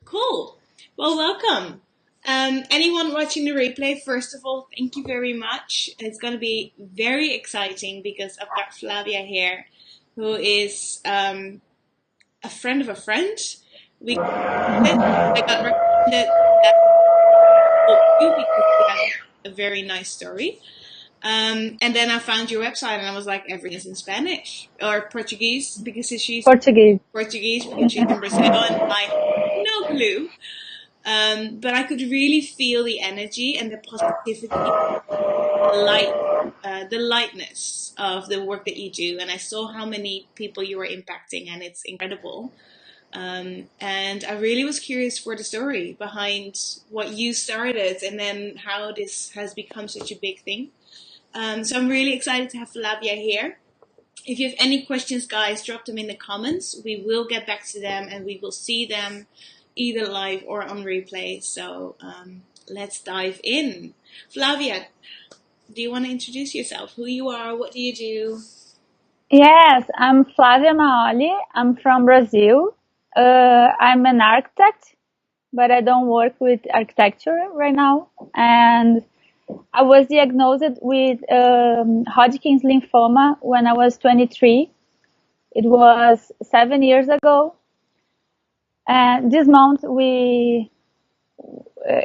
Cool. Well, welcome. Anyone watching the replay, first of all, thank you very much. It's going to be very exciting because I've got Flavia here, who is a friend of a friend. I got recommended that you because you have a very nice story. And then I found your website and I was like, everything is in Spanish or Portuguese because she's Portuguese. Portuguese because she's in Brazil and I have no clue. But I could really feel the energy and the positivity, the lightness of the work that you do. And I saw how many people you were impacting, and it's incredible. And I really was curious for the story behind what you started and then how this has become such a big thing. So I'm really excited to have Flavia here. If you have any questions, guys, drop them in the comments. We will get back to them and we will see them either live or on replay. So let's dive in. Flavia, do you want to introduce yourself? Who you are? What do you do? Yes, I'm Flavia Maoli. I'm from Brazil. I'm an architect, but I don't work with architecture right now. And I was diagnosed with Hodgkin's lymphoma when I was 23. It was 7 years ago. And this month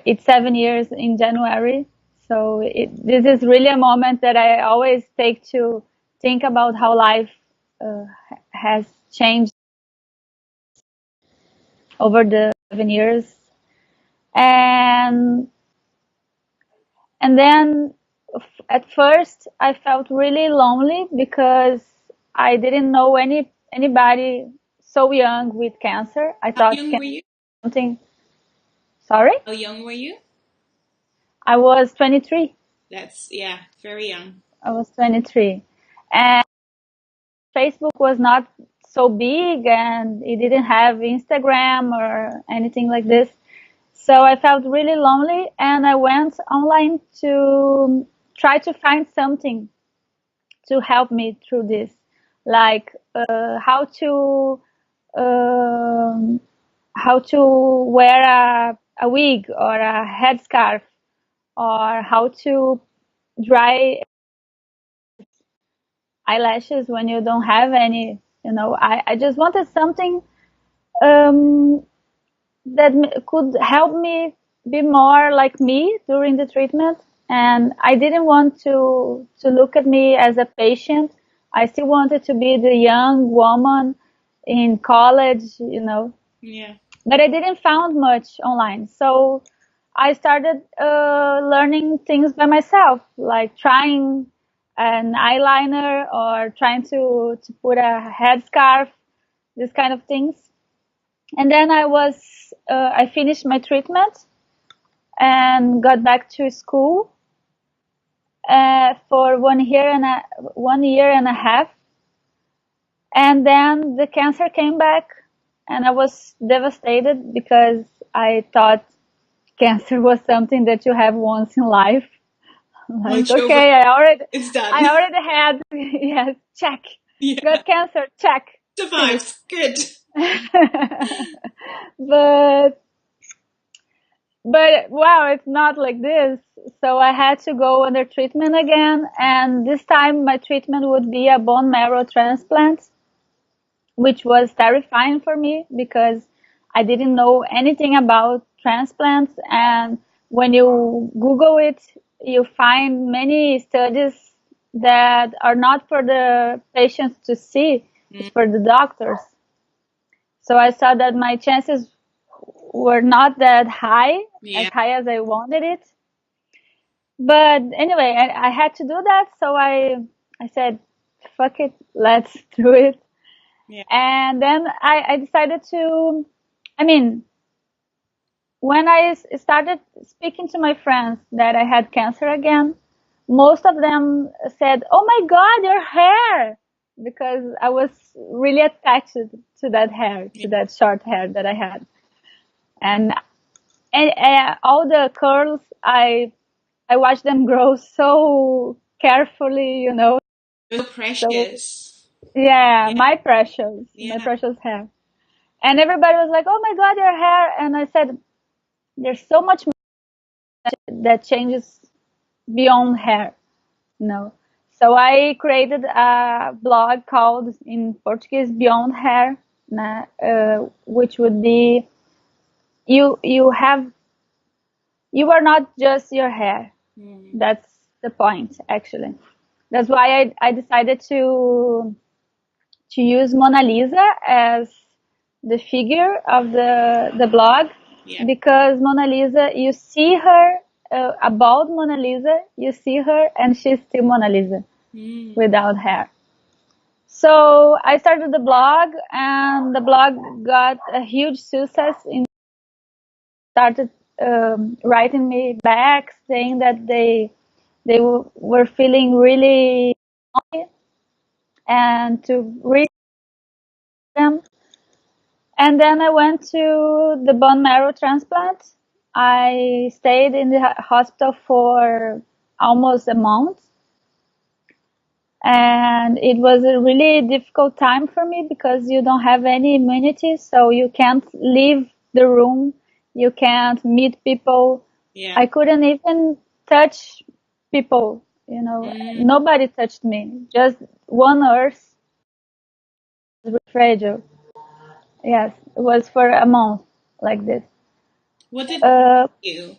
it's 7 years in January. So this is really a moment that I always take to think about how life has changed over the 7 years. And then at first I felt really lonely because I didn't know anybody so young with cancer. I How thought young were you? something. Sorry? How young were you? I was 23. That's, yeah, very young. I was 23. And Facebook was not so big and it didn't have Instagram or anything like this. So I felt really lonely and I went online to try to find something to help me through this, like um, how to wear a wig or a headscarf, or how to dry eyelashes when you don't have any. I just wanted something um, that could help me be more like me during the treatment. And I didn't want to look at me as a patient. I still wanted to be the young woman in college. Yeah. But I didn't found much online. So I started learning things by myself, like trying an eyeliner or trying to put a headscarf, this kind of things. And then I finished my treatment and got back to school for 1 year and a half. And then the cancer came back and I was devastated because I thought cancer was something that you have once in life. Like, okay, it's done. I already had, yes, check. Yeah. Got cancer, check. Survived. Good. But wow, it's not like this. So I had to go under treatment again. And this time my treatment would be a bone marrow transplant, which was terrifying for me because I didn't know anything about transplants. And when you Google it, you find many studies that are not for the patients to see, it's for the doctors. So I saw that my chances were not that high, as high as I wanted it. But anyway, I had to do that. So I said, fuck it, let's do it. Yeah. And then I decided to, when I started speaking to my friends that I had cancer again, most of them said, oh my God, your hair, because I was really attached to that hair, to that short hair that I had. And all the curls, I watched them grow so carefully, So precious. So, yeah, my precious hair. And everybody was like, "Oh my God, your hair!" And I said, "There's so much that changes beyond hair, you know." So I created a blog called in Portuguese Beyond Hair, which would be you have you are not just your hair. That's the point, actually. That's why I decided to use Mona Lisa as the figure of the blog, Yeah. because Mona Lisa, you see her, about Mona Lisa, you see her and she's still Mona Lisa without hair. So I started the blog, and the blog got a huge success. Started writing me back saying that they were feeling really lonely and to read them. And then I went to the bone marrow transplant. I stayed in the hospital for almost a month. And it was a really difficult time for me because you don't have any immunity, so you can't leave the room, you can't meet people. Yeah. I couldn't even touch people, you know. Nobody touched me, just one nurse, fragile. Yes, it was for a month like this. What did you?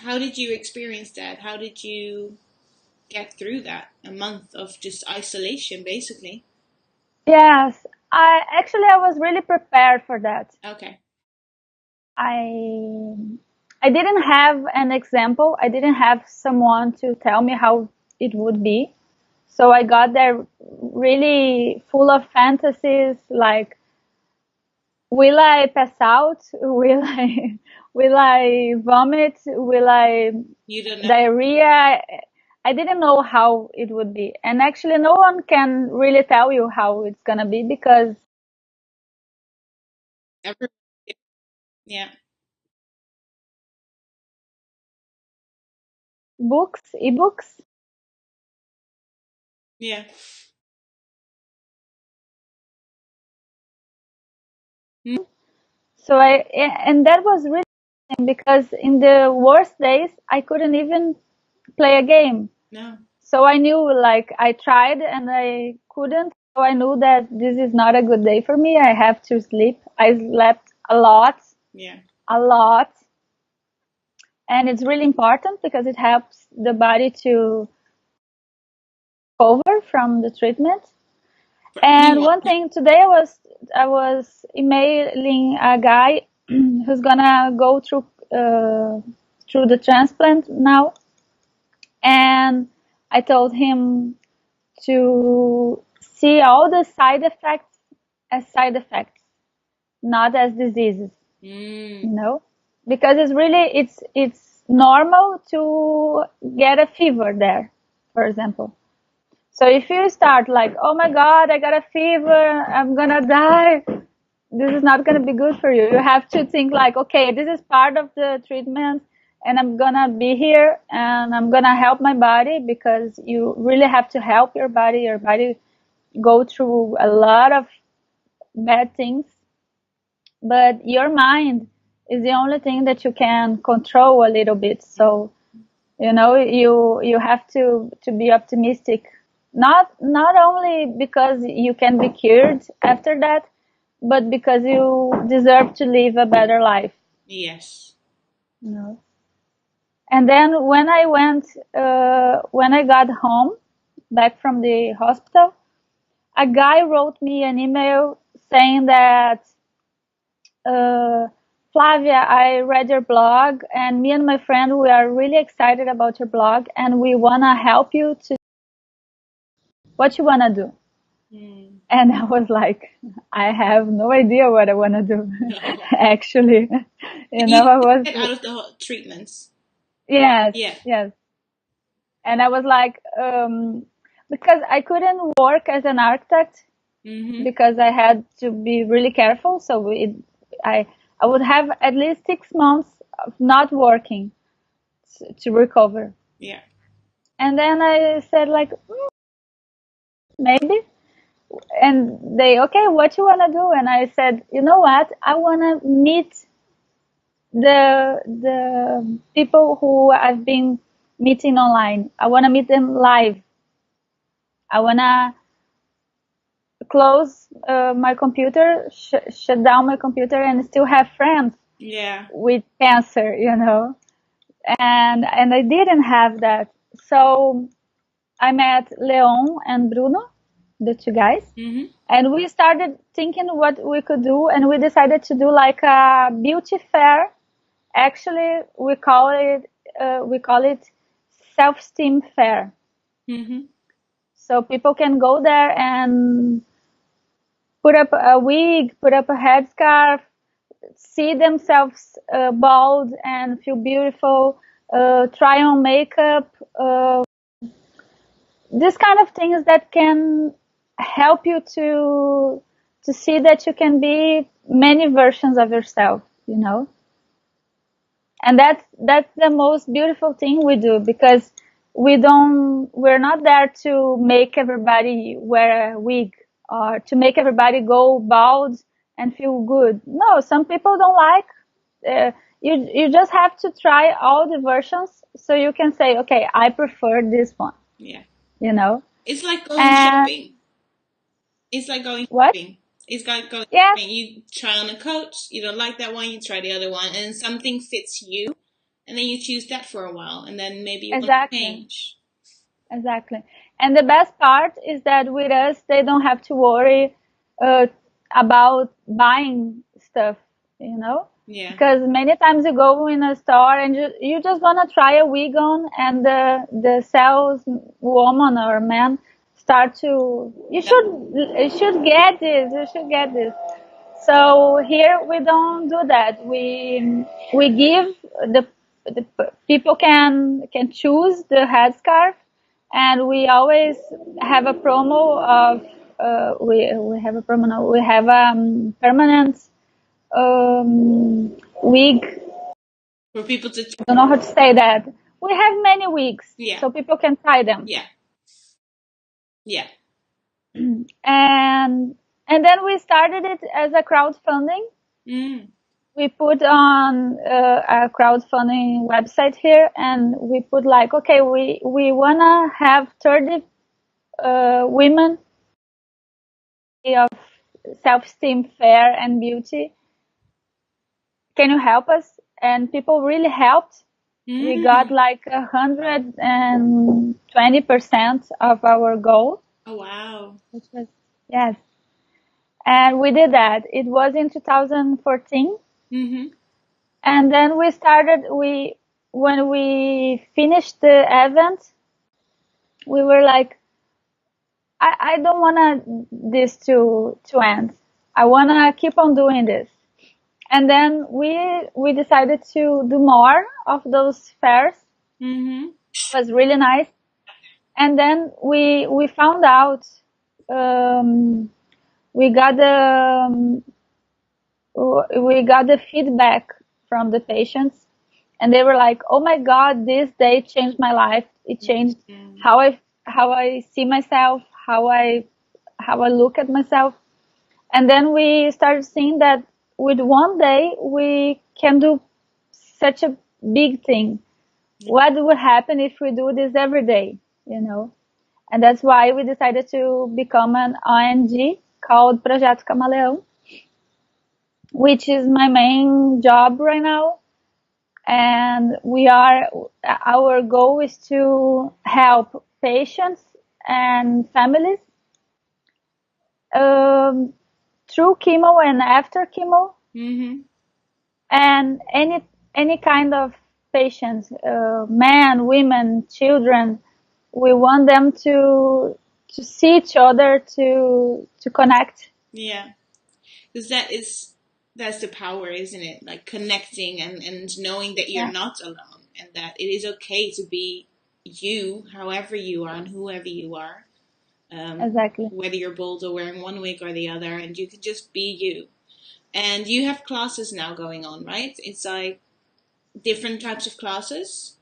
How did you experience that? How did you get through that? A month of just isolation, basically. Yes, I was really prepared for that. Okay. I I didn't have an example. I didn't have someone to tell me how it would be. So I got there really full of fantasies like, will I pass out? Will I vomit? Will I You don't know. diarrhea? I didn't know how it would be. And actually no one can really tell you how it's gonna be, because Every, yeah. ebooks. Yeah. So and that was really, because in the worst days I couldn't even play a game. No. So I knew, like, I tried and I couldn't. So I knew that this is not a good day for me. I have to sleep. I slept a lot, Yeah. a lot. And it's really important because it helps the body to recover from the treatment. For And anyone. one thing today, I was emailing a guy who's gonna go through the transplant now, and I told him to see all the side effects as side effects, not as diseases, you know, because it's normal to get a fever there, for example. So if you start like, oh my God, I got a fever, I'm gonna die, this is not gonna be good for you. You have to think like, okay, this is part of the treatment, and I'm gonna be here and I'm gonna help my body, because you really have to help your body. Your body go through a lot of bad things, but your mind is the only thing that you can control a little bit. So, you know, you have to be optimistic, not only because you can be cured after that, but because you deserve to live a better life, Yes. you know. And then when I got home back from the hospital, a guy wrote me an email saying that, uh, Flavia, I read your blog, and me and my friend, we are really excited about your blog, and we wanna help you to what you wanna do. And I was like, I have no idea what I wanna do. No. Actually, you You know, I was, get out of the treatments. yes, Yeah. yes. And I was like, because I couldn't work as an architect because I had to be really careful. So I would have at least 6 months of not working to recover. Yeah. And then I said like, maybe. And they, okay, what you want to do? And I said, you know what? I want to meet the people who I've been meeting online. I want to meet them live. I want to close my computer, shut down my computer, and still have friends Yeah. with cancer, And I didn't have that. So I met Leon and Bruno, the two guys, Mm-hmm. and we started thinking what we could do, and we decided to do like a beauty fair. Actually, we call it self-esteem fair. Mm-hmm. So people can go there and put up a wig, put up a headscarf, see themselves bald and feel beautiful, try on makeup, this kind of things that can help you to see that you can be many versions of yourself. And that's the most beautiful thing we do, because we're not there to make everybody wear a wig or to make everybody go bald and feel good. No, some people don't like. You just have to try all the versions so you can say, okay, I prefer this one. Yeah. You know. It's like going And shopping. It's like going what? shopping. It's like going Yes, shopping. You try on a coat, you don't like that one, you try the other one, and something fits you, and then you choose that for a while, and then maybe you want to exactly. change. Exactly. And the best part is that with us, they don't have to worry uh, about buying stuff. Yeah. Because many times you go in a store and you just want to try a wig on, and the sales woman or man start to, you should get this, you should get this. So here we don't do that. We give the people can choose the headscarf, and we always have a promo of we have a promo now. We have permanent wig. For people to, I don't know how to say that. We have many wigs, yeah, so people can try them. yeah, yeah. And then we started it as a crowdfunding. Mm. We put on a crowdfunding website here, and we put like, okay, we wanna have 30 women of self-esteem, fair, and beauty. Can you help us? And people really helped. We got Mm. like 120% of our goal, Oh wow. which was, yes. And we did that. It was in 2014. Mm-hmm. And then we started, when we finished the event, we were like, I don't want this to end. I want to keep on doing this. And then we decided to do more of those fairs. Mm-hmm. It was really nice. And then we found out, um, we got the we got the feedback from the patients, and they were like, oh my god, this day changed my life. It changed Mm. how I see myself, how I look at myself. And then we started seeing that with one day we can do such a big thing. What would happen if we do this every day? And that's why we decided to become an ONG called Projeto Camaleão, which is my main job right now. And our goal is to help patients and families um, through chemo and after chemo, Mm-hmm. and any kind of patients, men, women, children. We want them to see each other, to connect. Yeah. Because that's the power, isn't it? Like connecting and knowing that you're Yeah, not alone, and that it is okay to be you, however you are and whoever you are, exactly. whether you're bold or wearing one wig or the other, and you can just be you. And you have classes now going on, right? It's like different types of classes.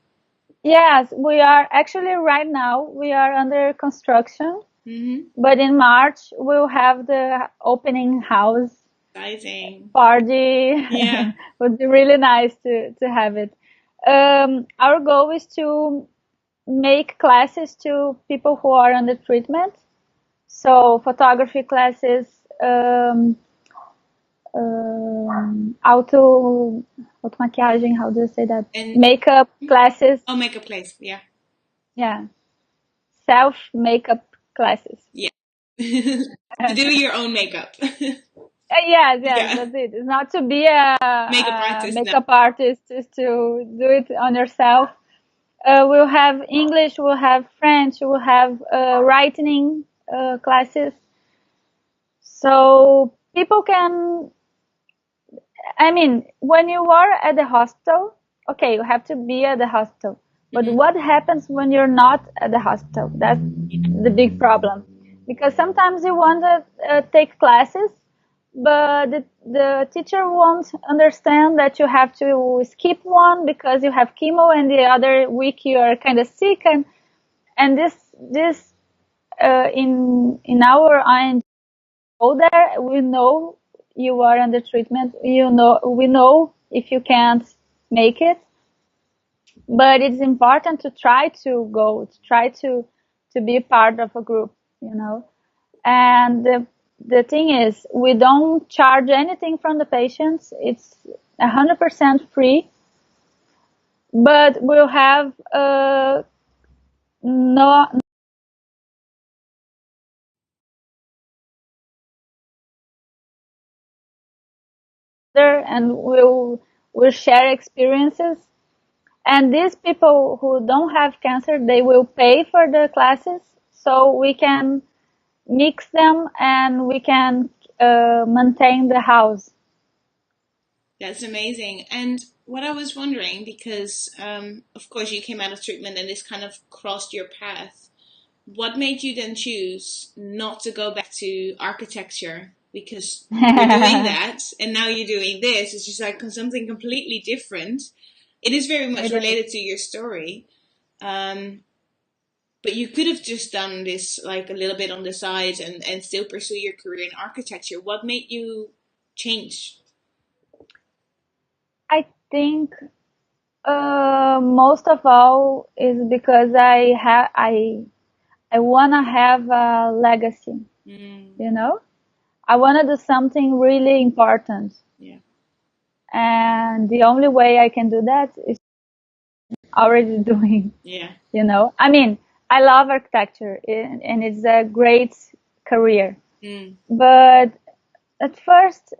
Yes, we are actually right now we are under construction. Mm-hmm. But in March, we'll have the opening house Exciting. party. Yeah. Would be really nice to have it. Our goal is to make classes to people who are under treatment. So photography classes, auto maquiagem, how do you say that? And Makeup classes, I'll make a place. Yeah. yeah, self makeup classes. Yeah. To do your own makeup. Yes, yes, Yeah. that's it. It's not to be Makeup a artist now. makeup artist, is to do it on yourself. We'll have English, we'll have French, we'll have writing classes. So people can, I mean, when you are at the hospital, okay, you have to be at the hospital. But Mm-hmm. what happens when you're not at the hospital? That's the big problem. Because sometimes you want to take classes, but the teacher won't understand that you have to skip one because you have chemo and the other week you are kind of sick, and this in our ING go there, we know you are under treatment. We know if you can't make it, but it's important to try to go, to try to be part of a group, you know. And the thing is, we don't charge anything from the patients. It's 100% free, but we'll have no, and we'll share experiences. And these people who don't have cancer, they will pay for the classes, so we can mix them and we can maintain the house. That's amazing. And what I was wondering, because of course you came out of treatment and this kind of crossed your path, what made you then choose not to go back to architecture? Because you were doing that and now you're doing this. It's just like something completely different. It is very much It is. related to your story. Um, but you could have just done this like a little bit on the side and still pursue your career in architecture. What made you change? I think most of all is because I wanna have a legacy. Mm, You know, I wanna do something really important, yeah, and the only way I can do that is already doing. yeah. You know, I mean, I love architecture, and it's a great career, Mm, but at first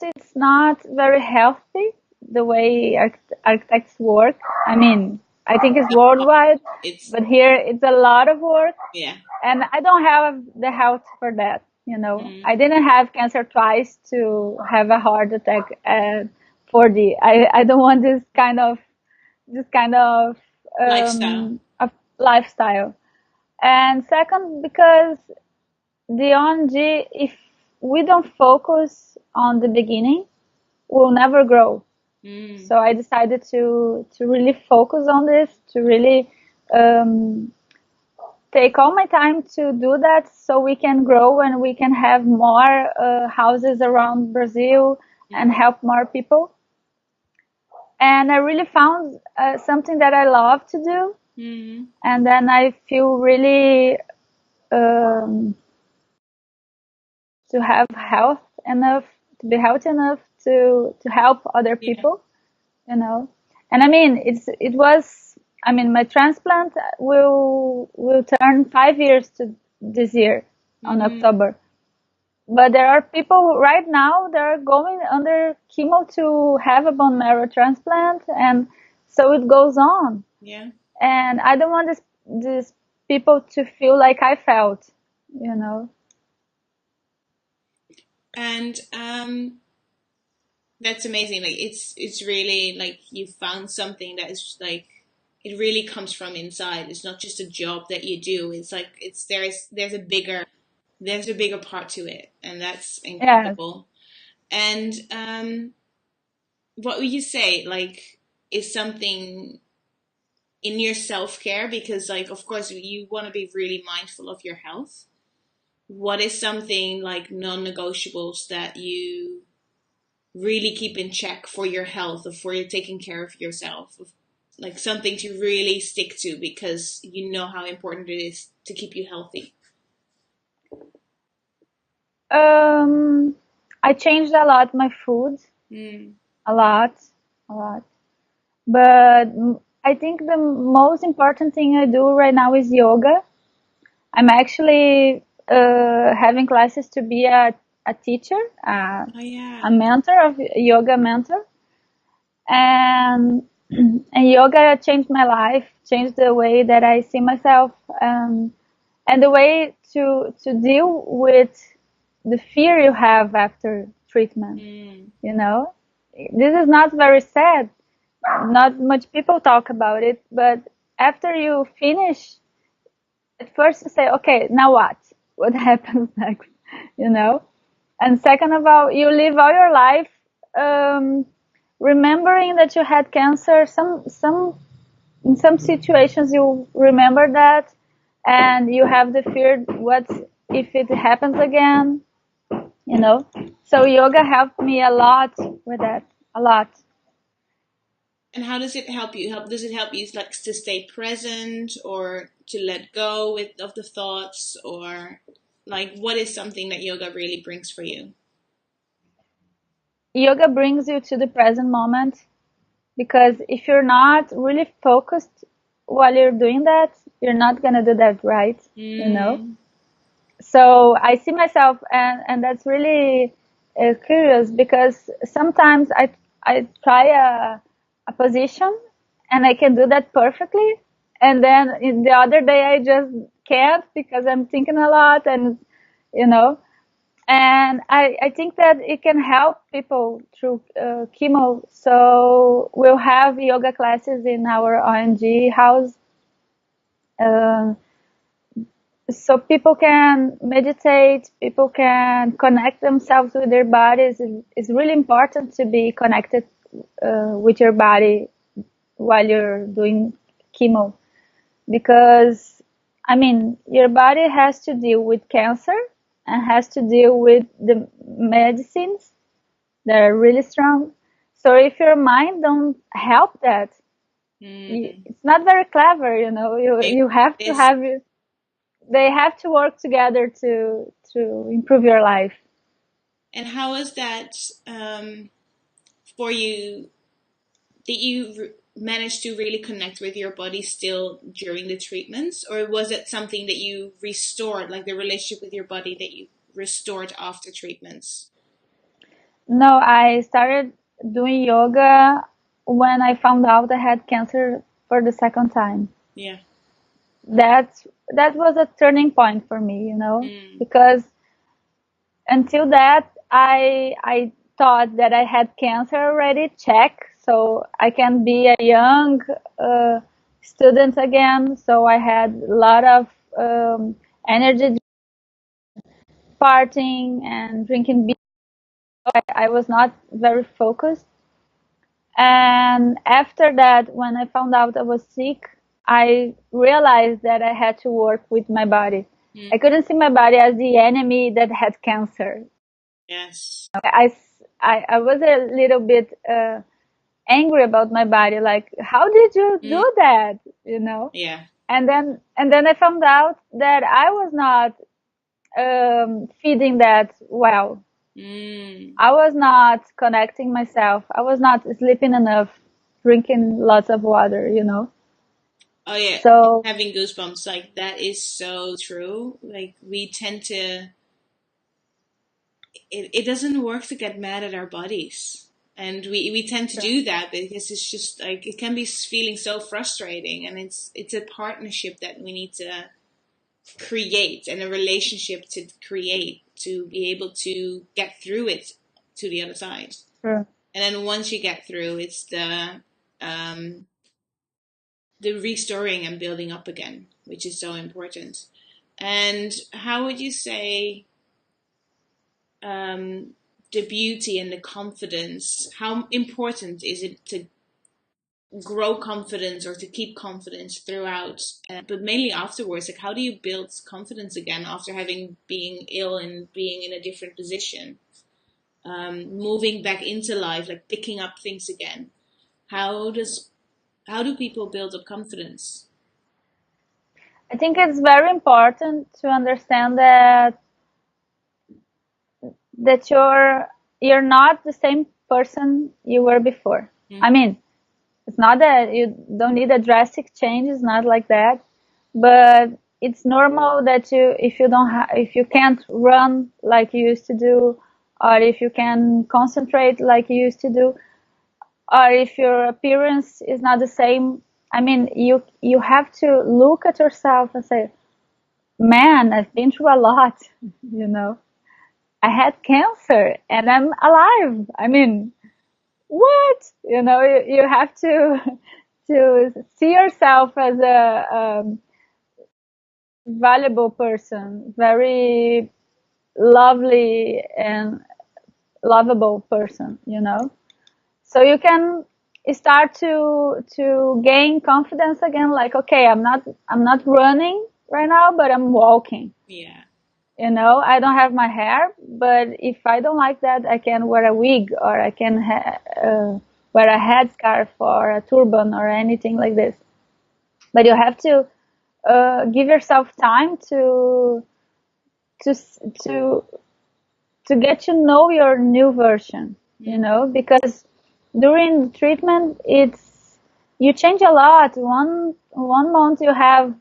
it's not very healthy the way architects work. I mean, I think it's worldwide, it's but here it's a lot of work, yeah. and I don't have the health for that. You know, Mm, I didn't have cancer twice to have a heart attack at 40. I don't want this kind of lifestyle. of lifestyle. And second, because the ONG, if we don't focus on the beginning, we'll never grow. Mm, So I decided to really focus on this, to really um, take all my time to do that, so we can grow and we can have more houses around Brazil and mm, help more people. And I really found something that I love to do, mm, and then I feel really um, to have health enough, to be healthy enough to help other yeah. people, you know. And I mean, it was, I mean, my transplant will turn 5 years to this year on Mm, October. But there are people right now that are going under chemo to have a bone marrow transplant, and so it goes on. yeah. And I don't want these people to feel like I felt, you know. And that's amazing. Like it's really like you found something that is like it really comes from inside. It's not just a job that you do. It's like it's there's a bigger part to it, and that's Yes. incredible. And what would you say like is something in your self-care? Because like of course you want to be really mindful of your health. What is something like non-negotiables that you really keep in check for your health or for you taking care of yourself? Like something to really stick to because you know how important it is to keep you healthy. Um, I changed a lot my food, Mm. a lot, a lot. But I think the most important thing I do right now is yoga. I'm actually having classes to be a teacher, Oh yeah. a mentor of yoga mentor, and and yoga changed my life, changed the way that I see myself, and the way to deal with the fear you have after treatment. Mm. You know, this is not very sad. Not much people talk about it, but after you finish, at first you say, okay, now what? What happens next? You know? And second of all, you live all your life um, remembering that you had cancer. In some situations you remember that, and you have the fear, what if it happens again? You know? So yoga helped me a lot with that, a lot. And how does it help you? Does it help you like to stay present or to let go of the thoughts or like what is something that yoga really brings for you? Yoga brings you to the present moment, because if you're not really focused while you're doing that, you're not gonna do that right, you know? Mm. So I see myself, and that's really curious, because sometimes I try a position and I can do that perfectly, and then in the other day I just can't because I'm thinking a lot, and you know, and I think that it can help people through chemo. So we'll have yoga classes in our ONG house, uh, so people can meditate, people can connect themselves with their bodies. It's really important to be connected with your body while you're doing chemo, because I mean your body has to deal with cancer and has to deal with the medicines that are really strong. So if your mind don't help that, Mm. it's not very clever, you know. You have to This have they have to work together to improve your life. and how is that for you? Did you manage to really connect with your body still during the treatments, or was it something that you restored, like the relationship with your body that you restored after treatments? No, I started doing yoga when I found out I had cancer for the second time. Yeah. That that was a turning point for me, you know, Mm. because until that I thought that I had cancer already. Check, so I can be a young uh, student again. So I had a lot of energy, partying and drinking beer. I was not very focused. And after that, when I found out I was sick, I realized that I had to work with my body. Mm. I couldn't see my body as the enemy that had cancer. Yes. I was a little bit angry about my body, like, how did you Mm. do that? You know? Yeah. And then I found out that I was not feeding that well. Mm. I was not connecting myself. I was not sleeping enough, drinking lots of water, you know. Oh yeah, So, having goosebumps like that is so true. Like we tend to it doesn't work to get mad at our bodies. And we tend to do that because it's just like it can be feeling so frustrating and it's a partnership that we need to create and a relationship to create to be able to get through it to the other side. sure. And then once you get through, it's um, the restoring and building up again, which is so important. And how would you say um, the beauty and the confidence? How important is it to grow confidence or to keep confidence throughout, but mainly afterwards. Like, how do you build confidence again after having being ill and being in a different position, moving back into life, like picking up things again? How does how do people build up confidence? I think it's very important to understand that you're not the same person you were before. I mean, it's not that you don't need a drastic change, it's not like that, but it's normal that if you can't run like you used to do, or if you can concentrate like you used to do, or if your appearance is not the same. I mean, you have to look at yourself and say, man, I've been through a lot, you know. I had cancer and I'm alive. I mean, what? You know, you have to to see yourself as a valuable person, very lovely and lovable person, you know. So you can start to gain confidence again, like, okay, I'm not running right now, but I'm walking. Yeah. You know, I don't have my hair, but if I don't like that, I can wear a wig, or I can wear a headscarf or a turban or anything like this. But you have to give yourself time to to to get to know your new version. You know, because during the treatment, you change a lot. One month you have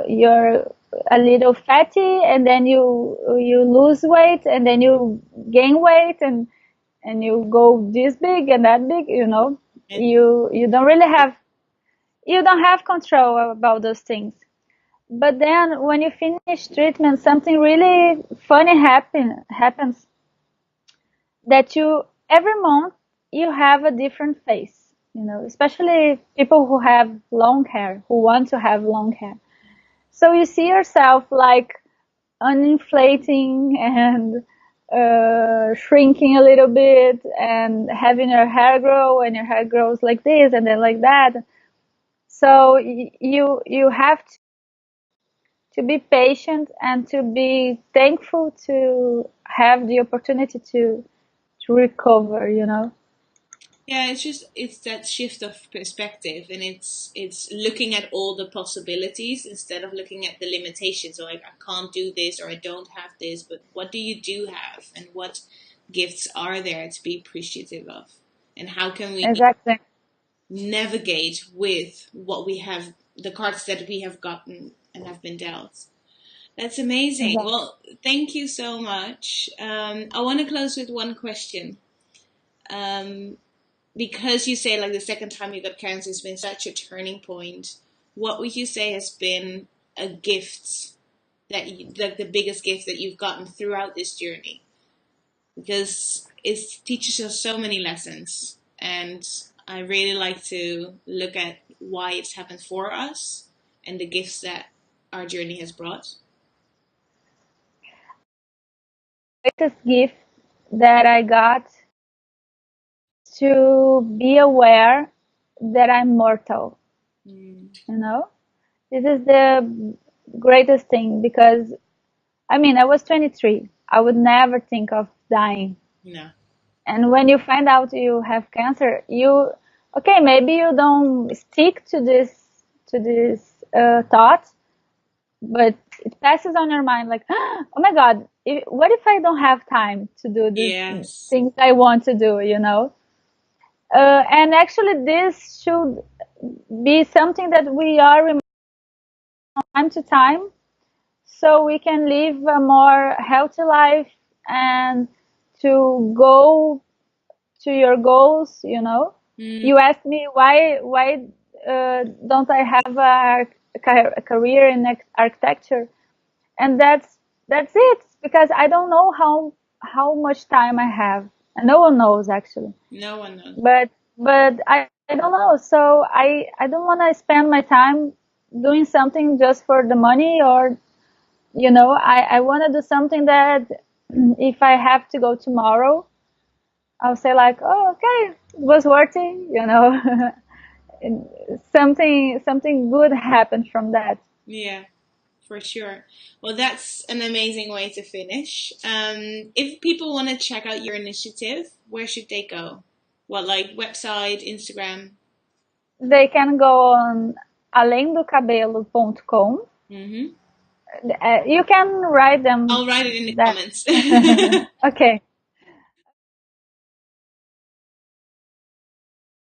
you're a little fatty, and then you lose weight, and then you gain weight, and you go this big and that big. You know, And you don't have control about those things. But then when you finish treatment, something really funny happens, that you every month you have a different face. You know, especially people who have long hair, who want to have long hair. So you see yourself like uninflating and shrinking a little bit, and having your hair grow, and your hair grows like this and then like that. So you have to be patient and to be thankful to have the opportunity to recover, you know. yeah, it's that shift of perspective, and it's looking at all the possibilities instead of looking at the limitations. So, like, I can't do this or I don't have this, but what do you do have, and what gifts are there to be appreciative of, and how can we Exactly. navigate with what we have, the cards that we have gotten and have been dealt. That's amazing. Exactly. Well, thank you so much. I want to close with one question. Um, because you say like the second time you got cancer has been such a turning point, what would you say has been a gift that like the biggest gift that you've gotten throughout this journey? Because it teaches us so many lessons, and I really like to look at why it's happened for us and the gifts that our journey has brought. Greatest gift that I got, to be aware that I'm mortal, Mm, you know? This is the greatest thing, because I mean, I was 23. I would never think of dying. no. And when you find out you have cancer, okay, maybe you don't stick to this thought, but it passes on your mind like, oh my God, what if I don't have time to do these Yes. things I want to do, you know? And actually, this should be something that we are reminded from time to time, so we can live a more healthy life, and to go to your goals, you know. Mm, You asked me why don't I have a career in architecture, and that's it, because I don't know how much time I have, and no one knows actually. no one knows. But I don't know, so I don't want to spend my time doing something just for the money, or you know, I want to do something that if I have to go tomorrow, I'll say like, oh, okay, it was worth it, you know. Something good happened from that. Yeah, for sure. Well, that's an amazing way to finish. If people want to check out your initiative, where should they go? What, like website, Instagram? They can go on alemdocabelo.com. Mm-hmm. You can write them I'll write it in the that. comments. Okay.